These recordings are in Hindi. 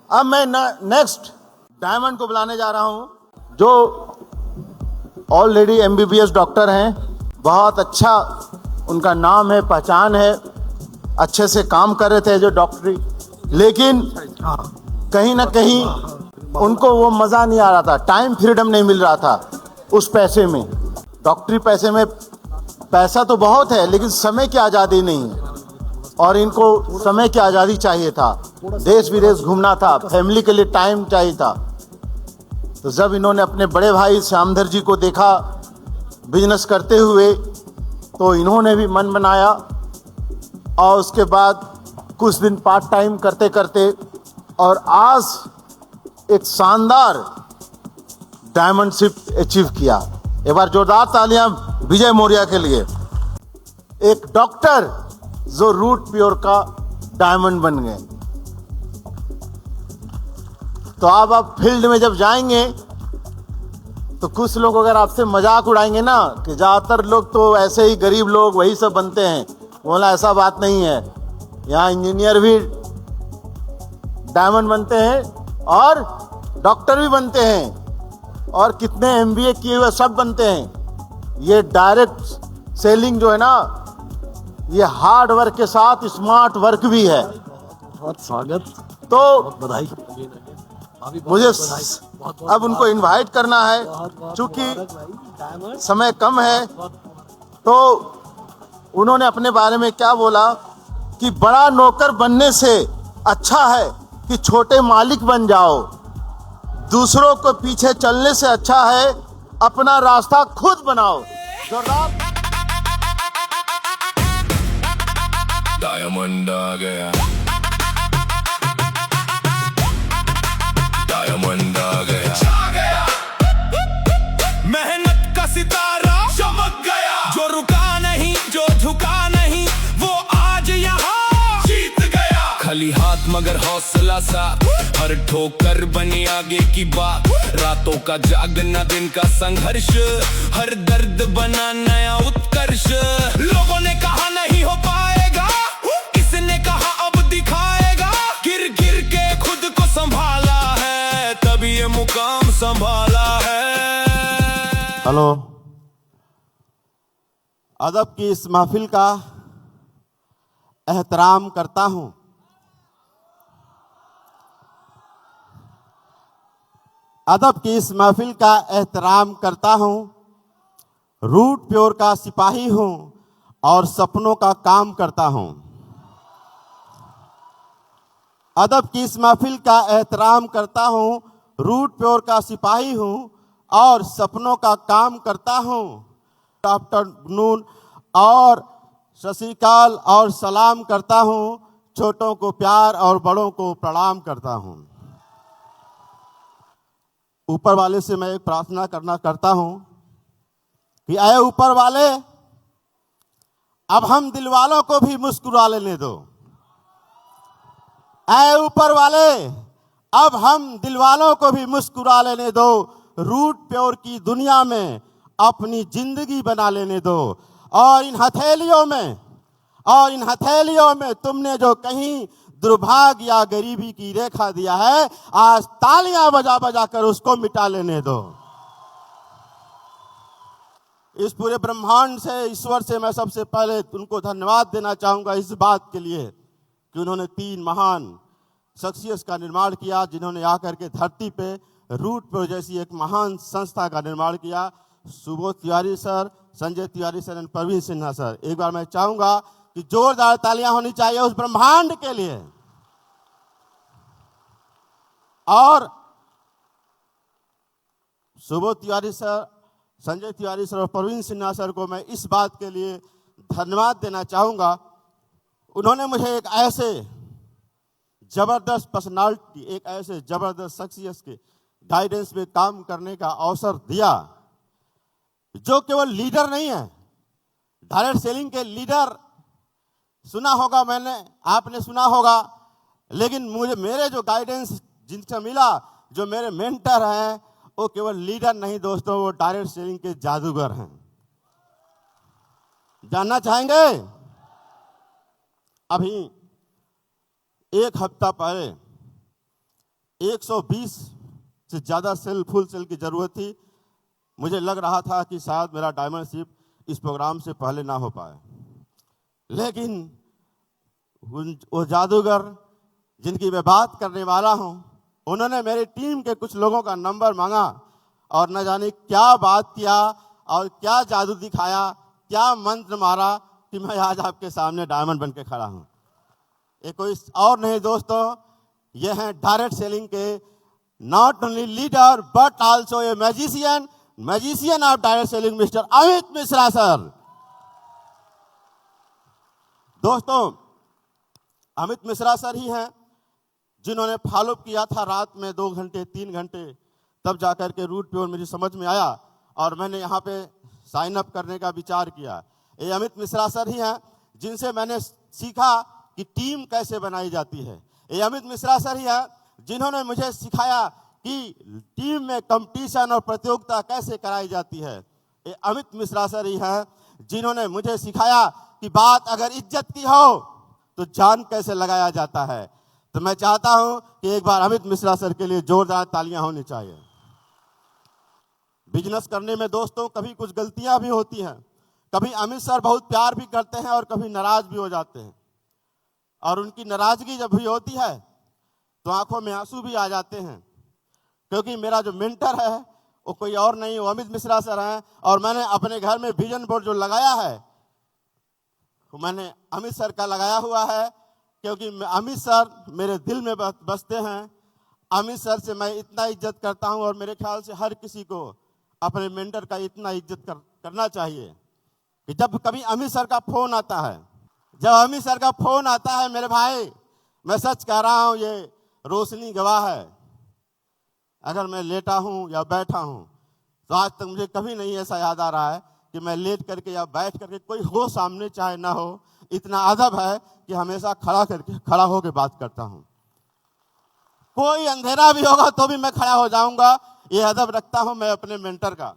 अब मैं नेक्स्ट डायमंड को बुलाने जा रहा हूं, जो ऑलरेडी एमबीबीएस डॉक्टर हैं, बहुत अच्छा उनका नाम है, पहचान है, अच्छे से काम कर रहे थे जो डॉक्टरी, लेकिन कहीं ना कहीं उनको वो मज़ा नहीं आ रहा था, टाइम फ्रीडम नहीं मिल रहा था उस पैसे में। डॉक्टरी पैसे में पैसा तो बहुत है, लेकिन समय की आज़ादी नहीं है, और इनको समय की आज़ादी चाहिए था, देश विदेश घूमना था, फैमिली के लिए टाइम चाहिए था। तो जब इन्होंने अपने बड़े भाई श्यामधर जी को देखा बिजनेस करते हुए, तो इन्होंने भी मन बनाया, और उसके बाद कुछ दिन पार्ट टाइम करते करते, और आज एक शानदार डायमंडशिप अचीव किया। एक बार जोरदार तालियां विजय मौर्य के लिए। एक डॉक्टर जो रूट प्योर का डायमंड बन गए। तो आप फील्ड में जब जाएंगे तो कुछ लोग अगर आपसे मजाक उड़ाएंगे ना कि ज़्यादातर लोग तो ऐसे ही गरीब लोग वही सब बनते हैं, बोला ऐसा बात नहीं है, यहाँ इंजीनियर भी डायमंड बनते हैं और डॉक्टर भी बनते हैं, और कितने एमबीए किए हुए सब बनते हैं। ये डायरेक्ट सेलिंग जो है ना, ये हार्ड वर्क के साथ स्मार्ट वर्क भी है। बहुत स्वागत, तो बहुत बधाई। मुझे अब उनको इनवाइट करना है, चूंकि समय कम है। तो उन्होंने अपने बारे में क्या बोला कि बड़ा नौकर बनने से अच्छा है कि छोटे मालिक बन जाओ, दूसरों को पीछे चलने से अच्छा है अपना रास्ता खुद बनाओ। डायमंड आ गया, डायमंड आ गया, छा गया, मेहनत का सितारा चमक गया, जो रुका नहीं, जो झुका नहीं, वो आज यहाँ जीत गया। खाली हाथ मगर हौसला सा, हर ठोकर बनी आगे की बात, रातों का जागना, दिन का संघर्ष, हर दर्द बना नया उत्कर्ष। लोगों ने कहा नहीं हो पाएगा, इसने कहा अब दिखाएगा, गिर गिर के खुद को संभाला है, तभी ये मुकाम संभाला है। हेलो, अदब की इस महफिल का एहतराम करता हूं। अदब की इस महफिल का एहतराम करता हूं। रूट प्योर का सिपाही हूं और सपनों का काम करता हूं। अदब की इस महफिल का एहतराम करता हूं। रूट प्योर का सिपाही हूं और सपनों का काम करता हूं। आफ्टरनून और सत श्री अकाल और सलाम करता हूं। छोटों को प्यार और बड़ों को प्रणाम करता हूं। ऊपर वाले से मैं एक प्रार्थना करता हूं कि आए ऊपर वाले, अब हम दिल वालों को भी मुस्कुरा लेने दो। आए ऊपर वाले, अब हम दिल वालों को भी मुस्कुरा लेने दो। रूट प्योर की दुनिया में अपनी जिंदगी बना लेने दो। और इन हथेलियों में तुमने जो कहीं दुर्भाग्य या गरीबी की रेखा दिया है, आज तालियां बजा बजा कर उसको मिटा लेने दो। इस पूरे ब्रह्मांड से, ईश्वर से मैं सबसे पहले उनको धन्यवाद देना चाहूंगा इस बात के लिए कि उन्होंने 3 महान शख्सियत का निर्माण किया, जिन्होंने आकर के धरती पे रूट प्योर जैसी एक महान संस्था का निर्माण किया। सुबोध तिवारी सर, संजय तिवारी सर और प्रवीण सिन्हा सर। एक बार मैं चाहूंगा कि जोरदार तालियां होनी चाहिए उस ब्रह्मांड के लिए। और सुबोध तिवारी सर, संजय तिवारी सर और प्रवीण सिन्हा सर को मैं इस बात के लिए धन्यवाद देना चाहूंगा, उन्होंने मुझे एक ऐसे जबरदस्त पर्सनालिटी, एक ऐसे जबरदस्त शख्सियत के गाइडेंस में काम करने का अवसर दिया, जो केवल लीडर नहीं है, डायरेक्ट सेलिंग के लीडर सुना होगा मैंने, आपने सुना होगा, लेकिन मेरे जो गाइडेंस जिनसे मिला, जो मेरे मेंटर हैं, वो केवल लीडर नहीं दोस्तों, वो डायरेक्ट सेलिंग के जादूगर हैं। जानना चाहेंगे? अभी 1 हफ्ता पहले 120 से ज़्यादा सेल, फुल सेल की ज़रूरत थी। मुझे लग रहा था कि शायद मेरा डायमंड शिप इस प्रोग्राम से पहले ना हो पाए, लेकिन वो जादूगर जिनकी मैं बात करने वाला हूं, उन्होंने मेरी टीम के कुछ लोगों का नंबर मांगा और न जाने क्या बात किया और क्या जादू दिखाया, क्या मंत्र मारा कि मैं आज आपके सामने डायमंड बन के खड़ा हूं। ये कोई और नहीं दोस्तों, ये हैं डायरेक्ट सेलिंग के not only leader but also a magician of direct selling, mister Amit Mishra sir. दोस्तों, अमित मिश्रा सर ही हैं जिन्होंने फॉलो किया था रात में 2 घंटे 3 घंटे, तब जाकर के रूट प्योर मुझे समझ में आया और मैंने यहाँ पे साइन अप करने का विचार किया। ये अमित मिश्रा सर ही हैं जिनसे मैंने सीखा कि टीम कैसे बनाई जाती है। ये अमित मिश्रा सर ही हैं जिन्होंने मुझे सिखाया कि टीम में कंपटीशन और प्रतियोगिता कैसे कराई जाती है। ये अमित मिश्रा सर ही हैं जिन्होंने मुझे सिखाया कि बात अगर इज्जत की हो तो जान कैसे लगाया जाता है। तो मैं चाहता हूं कि एक बार अमित मिश्रा सर के लिए जोरदार तालियां होनी चाहिए। बिजनेस करने में दोस्तों कभी कुछ गलतियां भी होती हैं, कभी अमित सर बहुत प्यार भी करते हैं और कभी नाराज भी हो जाते हैं, और उनकी नाराजगी जब भी होती है तो आंखों में आंसू भी आ जाते हैं, क्योंकि मेरा जो मेंटर है वो कोई और नहीं, वो अमित मिश्रा सर हैं। और मैंने अपने घर में विजन बोर्ड जो लगाया है वो मैंने अमित सर का लगाया हुआ है, क्योंकि अमित सर मेरे दिल में बसते हैं। अमित सर से मैं इतना इज्जत करता हूं और मेरे ख्याल से हर किसी को अपने मेंटर का इतना इज्जत करना चाहिए कि जब कभी अमित सर का फोन आता है, जब अमित सर का फोन आता है मेरे भाई, मैं सच कह रहा हूं, ये रोशनी गवाह है, अगर मैं लेटा हूं या बैठा हूं तो आज तक मुझे कभी नहीं ऐसा याद आ रहा है कि मैं लेट करके या बैठ करके, कोई हो सामने चाहे ना हो, इतना अदब है कि हमेशा खड़ा होकर बात करता हूं। कोई अंधेरा भी होगा तो भी मैं खड़ा हो जाऊंगा, ये अदब रखता हूं मैं अपने मेंटर का।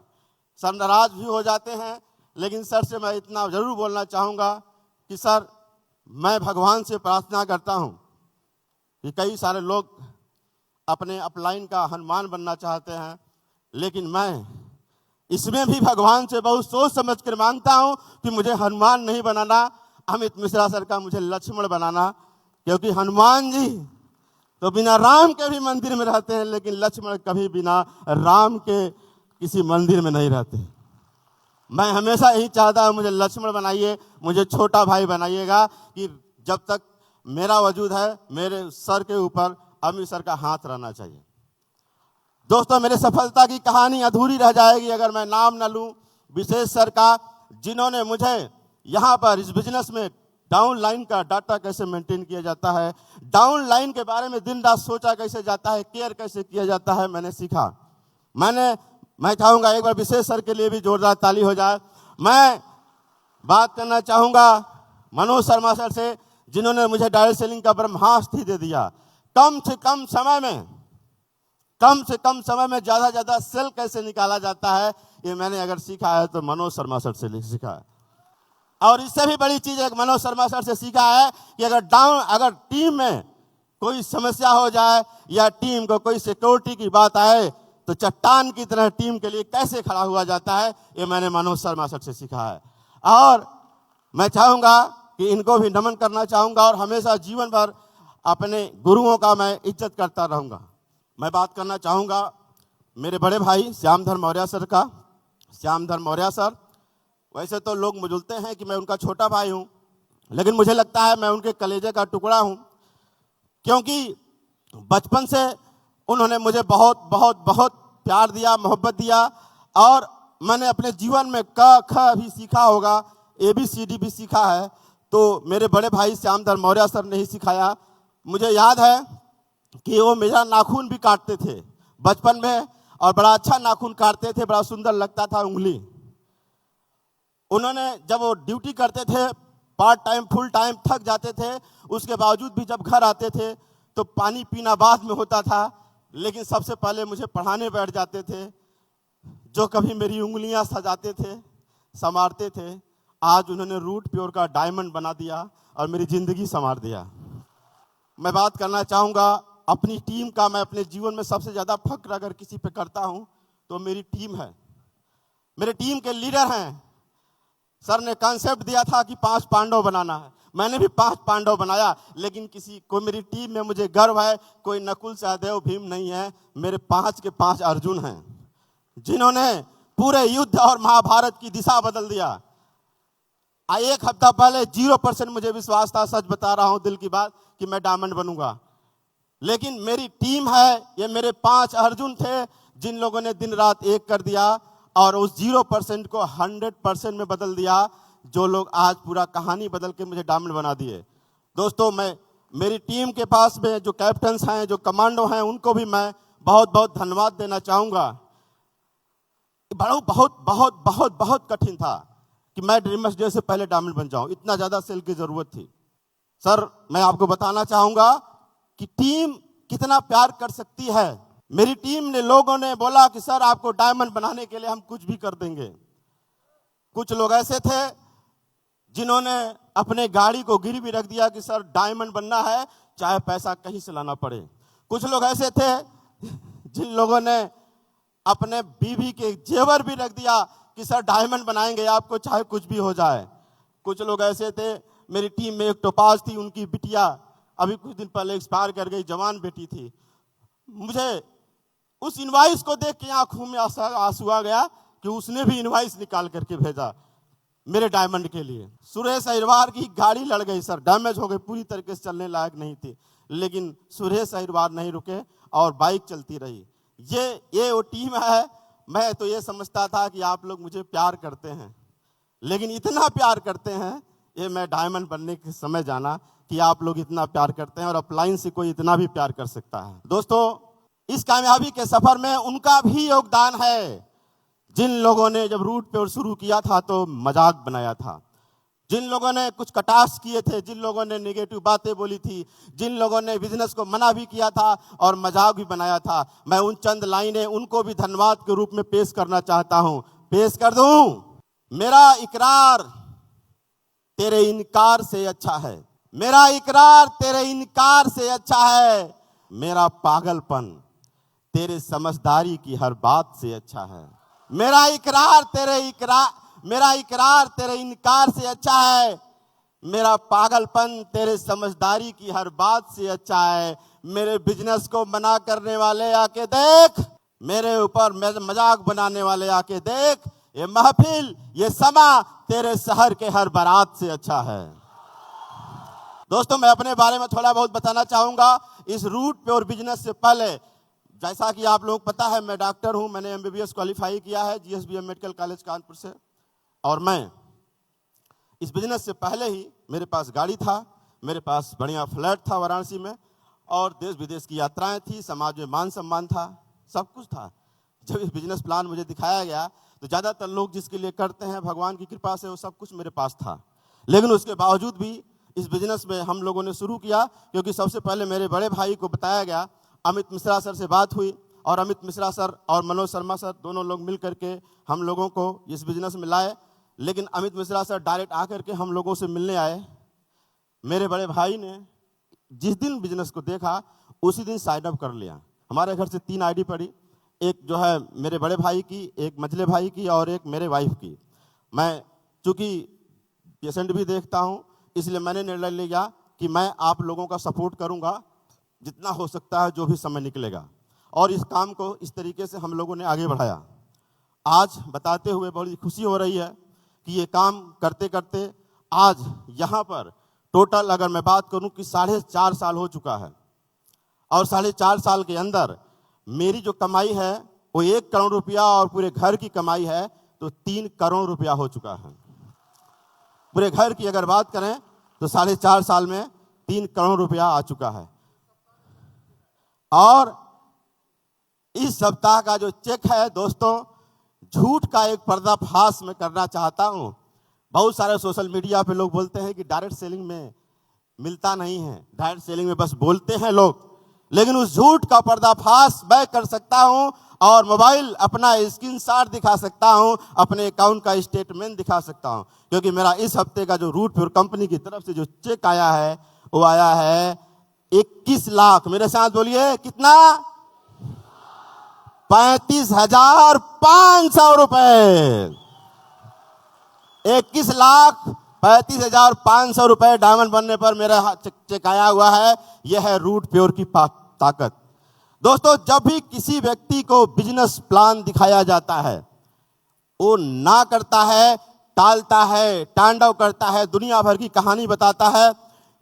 सर नाराज भी हो जाते हैं, लेकिन सर से मैं इतना जरूर बोलना चाहूंगा कि सर, मैं भगवान से प्रार्थना करता हूं कि कई सारे लोग अपने अपलाइन का हनुमान बनना चाहते हैं, लेकिन मैं इसमें भी भगवान से बहुत सोच समझ कर मांगता हूं कि मुझे हनुमान नहीं बनाना, अमित मिश्रा सर का मुझे लक्ष्मण बनाना, क्योंकि हनुमान जी तो बिना राम के भी मंदिर में रहते हैं, लेकिन लक्ष्मण कभी बिना राम के किसी मंदिर में नहीं रहते। मैं हमेशा यही चाहता हूं, मुझे लक्ष्मण बनाइए, मुझे छोटा भाई बनाइएगा, कि जब तक मेरा वजूद है मेरे सर के ऊपर अमित सर का हाथ रहना चाहिए। दोस्तों, मेरे सफलता की कहानी अधूरी रह जाएगी अगर मैं नाम न लूं विशेष सर का, जिन्होंने मुझे यहाँ पर इस बिजनेस में डाउन लाइन का डाटा कैसे मेंटेन किया जाता है, डाउन लाइन के बारे में दिन रात सोचा कैसे जाता है, केयर कैसे किया जाता है, मैंने सीखा। मैं चाहूँगा एक बार विशेष सर के लिए भी जोरदार ताली हो जाए। मैं बात करना चाहूँगा मनोज शर्मा सर से, जिन्होंने मुझे डायरेक्ट सेलिंग का ब्रह्मास्त्र दे दिया। कम से कम समय में ज़्यादा सेल कैसे निकाला जाता है, ये मैंने अगर सीखा है तो मनोज शर्मा सर से सीखा है। और इससे भी बड़ी चीज एक मनोज शर्मा सर से सीखा है कि अगर टीम में कोई समस्या हो जाए या टीम को कोई सिक्योरिटी की बात आए तो चट्टान की तरह टीम के लिए कैसे खड़ा हुआ जाता है, ये मैंने मनोज शर्मा सर से सीखा है। और मैं चाहूँगा कि इनको भी नमन करना चाहूँगा और हमेशा जीवन भर अपने गुरुओं का मैं इज्जत करता रहूँगा। मैं बात करना चाहूँगा मेरे बड़े भाई श्यामधर मौर्य सर का। श्यामधर मौर्य सर, वैसे तो लोग मुझलते हैं कि मैं उनका छोटा भाई हूँ, लेकिन मुझे लगता है मैं उनके कलेजे का टुकड़ा हूँ, क्योंकि बचपन से उन्होंने मुझे बहुत बहुत बहुत प्यार दिया, मोहब्बत दिया, और मैंने अपने जीवन में क ख भी सीखा होगा, ABCD भी सीखा है, तो मेरे बड़े भाई श्यामधर मौर्य सर ने ही सिखाया। मुझे याद है कि वो मेरा नाखून भी काटते थे बचपन में, और बड़ा अच्छा नाखून काटते थे, बड़ा सुंदर लगता था उंगली। उन्होंने जब वो ड्यूटी करते थे पार्ट टाइम फुल टाइम, थक जाते थे, उसके बावजूद भी जब घर आते थे तो पानी पीना बाद में होता था, लेकिन सबसे पहले मुझे पढ़ाने बैठ जाते थे, जो कभी मेरी उंगलियां सजाते थे, संवारते थे। आज उन्होंने रूट प्योर का डायमंड बना दिया और मेरी जिंदगी संवार दिया। मैं बात करना चाहूँगा अपनी टीम का मैं अपने जीवन में सबसे ज़्यादा फक्र अगर किसी पे करता हूं तो मेरी टीम है। मेरे टीम के लीडर हैं। सर ने कॉन्सेप्ट दिया था कि 5 पांडव बनाना है, मैंने भी 5 पांडव बनाया, लेकिन कोई मेरी टीम में मुझे गर्व है, कोई नकुल सहदेव भीम नहीं है, मेरे 5 के 5 अर्जुन हैं, जिन्होंने पूरे युद्ध और महाभारत की दिशा बदल दिया। एक हफ्ता पहले 0% मुझे विश्वास था, सच बता रहा हूं दिल की बात, कि मैं डायमंड बनूंगा, लेकिन मेरी टीम है, ये मेरे 5 अर्जुन थे जिन लोगों ने दिन रात एक कर दिया और उस 0% को 100% में बदल दिया, जो लोग आज पूरा कहानी बदल के मुझे डायमंड बना दिए। दोस्तों, मैं मेरी टीम के पास में जो कैप्टन्स हैं, जो कमांडो हैं, उनको भी मैं बहुत बहुत धन्यवाद देना चाहूँगा। बहुत बहुत बहुत बहुत बहुत कठिन था कि मैं ड्रीमर्स डे से पहले डायमंड बन जाऊं, इतना ज़्यादा सेल की ज़रूरत थी। सर, मैं आपको बताना चाहूँगा कि टीम कितना प्यार कर सकती है। मेरी टीम ने, लोगों ने बोला कि सर आपको डायमंड बनाने के लिए हम कुछ भी कर देंगे। कुछ लोग ऐसे थे जिन्होंने अपने गाड़ी को गिरवी रख दिया कि सर डायमंड बनना है, चाहे पैसा कहीं से लाना पड़े। कुछ लोग ऐसे थे जिन लोगों ने अपने बीवी के जेवर भी रख दिया कि सर डायमंड बनाएंगे आपको, चाहे कुछ भी हो जाए। कुछ लोग ऐसे थे, मेरी टीम में एक टोपाज थी, उनकी बिटिया अभी कुछ दिन पहले एक्सपायर कर गई, जवान बेटी थी। मुझे उस इनवाइस को देख के आंखों में आंसू आ गया कि उसने भी इनवाइस निकाल करके भेजा मेरे डायमंड के लिए। सुरेश अहिरवार की गाड़ी लड़ गई सर, डैमेज हो गई, पूरी तरीके से चलने लायक नहीं थी, लेकिन सुरेश अहिरवार नहीं रुके और बाइक चलती रही। ये वो टीम है। मैं तो ये समझता था कि आप लोग मुझे प्यार करते हैं, लेकिन इतना प्यार करते हैं, ये मैं डायमंड बनने के समय जाना कि आप लोग इतना प्यार करते हैं और अपलाइन से कोई इतना भी प्यार कर सकता है। दोस्तों, इस कामयाबी के सफर में उनका भी योगदान है जिन लोगों ने जब रूट पे शुरू किया था तो मजाक बनाया था, जिन लोगों ने कुछ कटाक्ष किए थे, जिन लोगों ने नेगेटिव बातें बोली थी, जिन लोगों ने बिजनेस को मना भी किया था और मजाक भी बनाया था। मैं उन चंद लाइनें उनको भी धन्यवाद के रूप में पेश करना चाहता हूं। पेश कर दूं। मेरा इकरार तेरे इनकार से अच्छा है, मेरा इकरार तेरे इनकार से अच्छा है, मेरा पागलपन तेरे समझदारी की हर बात से अच्छा है। मेरा इकरार तेरे इनकार से अच्छा है, मेरा पागलपन तेरे समझदारी की हर बात से अच्छा है। मेरे बिजनेस को मना करने वाले आके देख, मेरे ऊपर मजाक बनाने वाले आके देख, ये महफिल, ये समा तेरे शहर के हर बारात से अच्छा है। दोस्तों, मैं अपने बारे में थोड़ा बहुत बताना चाहूंगा। इस रूट पे और बिजनेस से पहले, जैसा कि आप लोग पता है, मैं डॉक्टर हूं, मैंने MBBS क्वालिफाई किया है GSBM मेडिकल कॉलेज कानपुर से। और मैं इस बिजनेस से पहले ही मेरे पास गाड़ी था, मेरे पास बढ़िया फ्लैट था वाराणसी में, और देश विदेश की यात्राएं थी, समाज में मान सम्मान था, सब कुछ था। जब इस बिजनेस प्लान मुझे दिखाया गया तो ज़्यादातर लोग जिसके लिए करते हैं भगवान की कृपा से, वो सब कुछ मेरे पास था। लेकिन उसके बावजूद भी इस बिजनेस में हम लोगों ने शुरू किया, क्योंकि सबसे पहले मेरे बड़े भाई को बताया गया। अमित मिश्रा सर से बात हुई और अमित मिश्रा सर और मनोज शर्मा सर दोनों लोग मिल करके हम लोगों को इस बिजनेस में लाए। लेकिन अमित मिश्रा सर डायरेक्ट आकर के हम लोगों से मिलने आए। मेरे बड़े भाई ने जिस दिन बिजनेस को देखा उसी दिन साइन अप कर लिया। हमारे घर से 3 ID पड़ी, एक जो है मेरे बड़े भाई की, एक मझले भाई की और एक मेरे वाइफ की। मैं चूँकि पेशेंट भी देखता हूँ, इसलिए मैंने निर्णय लिया कि मैं आप लोगों का सपोर्ट करूँगा जितना हो सकता है, जो भी समय निकलेगा। और इस काम को इस तरीके से हम लोगों ने आगे बढ़ाया। आज बताते हुए बड़ी खुशी हो रही है कि ये काम करते करते आज यहाँ पर टोटल अगर मैं बात करूँ कि 4.5 साल हो चुका है, और 4.5 साल के अंदर मेरी जो कमाई है वो 1 करोड़ रुपया, और पूरे घर की कमाई है तो 3 करोड़ रुपया हो चुका है। पूरे घर की अगर बात करें तो 4.5 साल में 3 करोड़ रुपया आ चुका है। और इस सप्ताह का जो चेक है दोस्तों, झूठ का एक पर्दाफाश मैं करना चाहता हूं। बहुत सारे सोशल मीडिया पे लोग बोलते हैं कि डायरेक्ट सेलिंग में मिलता नहीं है, डायरेक्ट सेलिंग में बस बोलते हैं लोग, लेकिन उस झूठ का पर्दाफाश मैं कर सकता हूं और मोबाइल अपना स्क्रीनशॉट दिखा सकता हूं, अपने अकाउंट का स्टेटमेंट दिखा सकता हूं। क्योंकि मेरा इस हफ्ते का जो रूट प्योर कंपनी की तरफ से जो चेक आया है वो आया है 21 लाख, मेरे साथ बोलिए कितना, 35,500 रुपए। 21,35,500 रुपए डायमंड बनने पर मेरा चेक आया हुआ है। यह है रूट प्योर की ताकत। दोस्तों, जब भी किसी व्यक्ति को बिजनेस प्लान दिखाया जाता है, वो ना करता है, टालता है, तांडव करता है, दुनिया भर की कहानी बताता है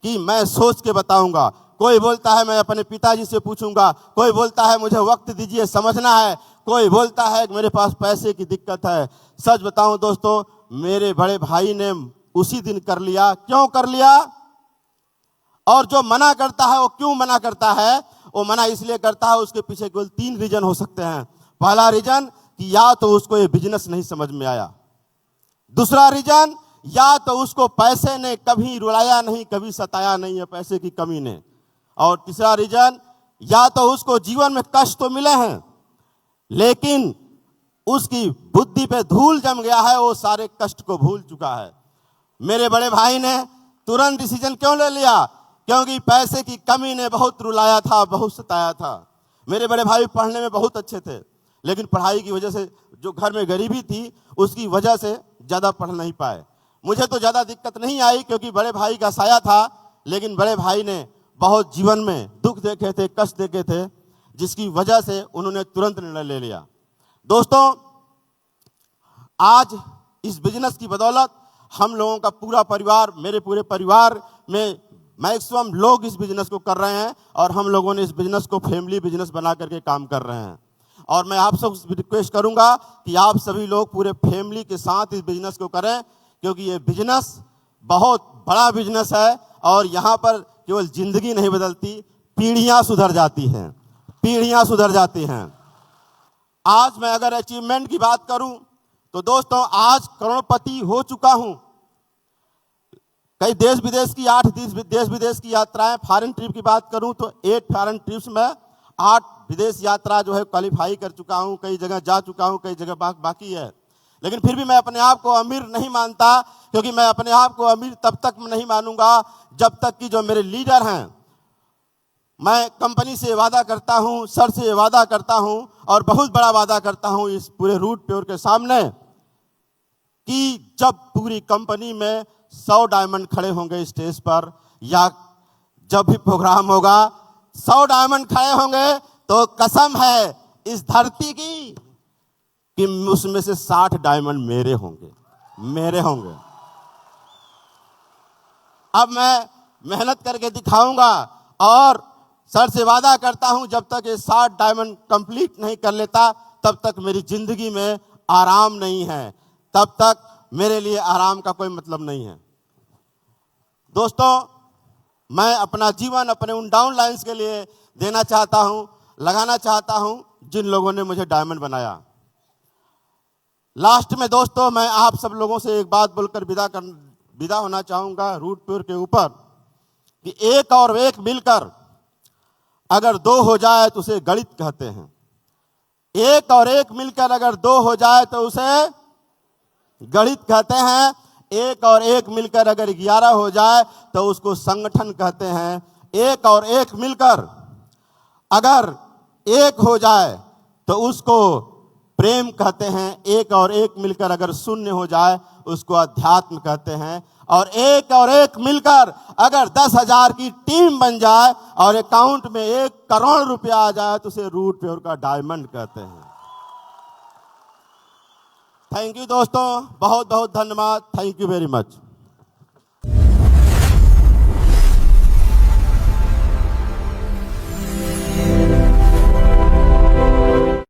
कि मैं सोच के बताऊंगा। कोई बोलता है मैं अपने पिताजी से पूछूंगा, कोई बोलता है मुझे वक्त दीजिए, समझना है, कोई बोलता है कि मेरे पास पैसे की दिक्कत है। सच बताऊं दोस्तों, मेरे बड़े भाई ने उसी दिन कर लिया। क्यों कर लिया? और जो मना करता है वो क्यों मना करता है? वो मना इसलिए करता है, उसके पीछे केवल 3 रीजन हो सकते हैं। पहला रीजन कि या तो उसको ये बिजनेस नहीं समझ में आया, दूसरा रीजन या तो उसको पैसे ने कभी रुलाया नहीं, कभी सताया नहीं है पैसे की कमी ने, और तीसरा रीजन या तो उसको जीवन में कष्ट तो मिले हैं लेकिन उसकी बुद्धि पे धूल जम गया है, वो सारे कष्ट को भूल चुका है। मेरे बड़े भाई ने तुरंत डिसीजन क्यों ले लिया? क्योंकि पैसे की कमी ने बहुत रुलाया था, बहुत सताया था। मेरे बड़े भाई पढ़ने में बहुत अच्छे थे, लेकिन पढ़ाई की वजह से, जो घर में गरीबी थी उसकी वजह से ज़्यादा पढ़ नहीं पाए। मुझे तो ज़्यादा दिक्कत नहीं आई क्योंकि बड़े भाई का साया था, लेकिन बड़े भाई ने बहुत जीवन में दुख देखे थे, कष्ट देखे थे, जिसकी वजह से उन्होंने तुरंत निर्णय ले लिया। दोस्तों, आज इस बिजनेस की बदौलत हम लोगों का पूरा परिवार, मेरे पूरे परिवार में मैक्सिमम लोग इस बिजनेस को कर रहे हैं और हम लोगों ने इस बिजनेस को फैमिली बिजनेस बना करके काम कर रहे हैं। और मैं आप सबसे रिक्वेस्ट करूंगा कि आप सभी लोग पूरे फैमिली के साथ इस बिजनेस को करें, क्योंकि ये बिजनेस बहुत बड़ा बिजनेस है और यहाँ पर केवल जिंदगी नहीं बदलती, पीढ़ियाँ सुधर जाती हैं, पीढ़ियाँ सुधर जाती हैं। आज मैं अगर अचीवमेंट की बात करूं तो दोस्तों, आज करोड़पति हो चुका हूं। कई देश विदेश की 8 देश विदेश की यात्राएं, फॉरेन ट्रिप की बात करूं तो 8 फॉरेन ट्रिप्स में 8 विदेश यात्रा जो है क्वालिफाई कर चुका हूं, कई जगह जा चुका हूं, कई जगह बाकी है। लेकिन फिर भी मैं अपने आप को अमीर नहीं मानता, क्योंकि मैं अपने आप को अमीर तब तक नहीं मानूंगा जब तक कि जो मेरे लीडर हैं, मैं कंपनी से वादा करता हूं, सर से वादा करता हूं और बहुत बड़ा वादा करता हूं इस पूरे रूट प्योर के सामने कि जब पूरी कंपनी में 100 डायमंड खड़े होंगे स्टेज पर, या जब भी प्रोग्राम होगा 100 डायमंड खड़े होंगे, तो कसम है इस धरती की कि उसमें से 60 डायमंड मेरे होंगे, मेरे होंगे। अब मैं मेहनत करके दिखाऊंगा और सर से वादा करता हूं जब तक ये 60 डायमंड कंप्लीट नहीं कर लेता तब तक मेरी जिंदगी में आराम नहीं है, तब तक मेरे लिए आराम का कोई मतलब नहीं है। दोस्तों, मैं अपना जीवन अपने उन डाउन लाइन्स के लिए देना चाहता हूं, लगाना चाहता हूं जिन लोगों ने मुझे डायमंड बनाया। लास्ट में दोस्तों, मैं आप सब लोगों से एक बात बोलकर विदा होना चाहूंगा रूट प्योर के ऊपर कि एक और एक मिलकर अगर 2 हो जाए तो उसे गणित कहते हैं। एक और एक मिलकर अगर 2 हो जाए तो उसे गणित कहते हैं। एक और एक मिलकर अगर 11 हो जाए तो उसको संगठन कहते हैं। एक और एक मिलकर अगर 1 हो जाए तो उसको प्रेम कहते हैं। एक और एक मिलकर अगर 0 हो जाए उसको अध्यात्म कहते हैं। और एक मिलकर अगर 10,000 की टीम बन जाए और अकाउंट में 1 करोड़ रुपया आ जाए तो उसे रूट प्योर का डायमंड कहते हैं। थैंक यू दोस्तों, बहुत बहुत धन्यवाद। Thank you very much.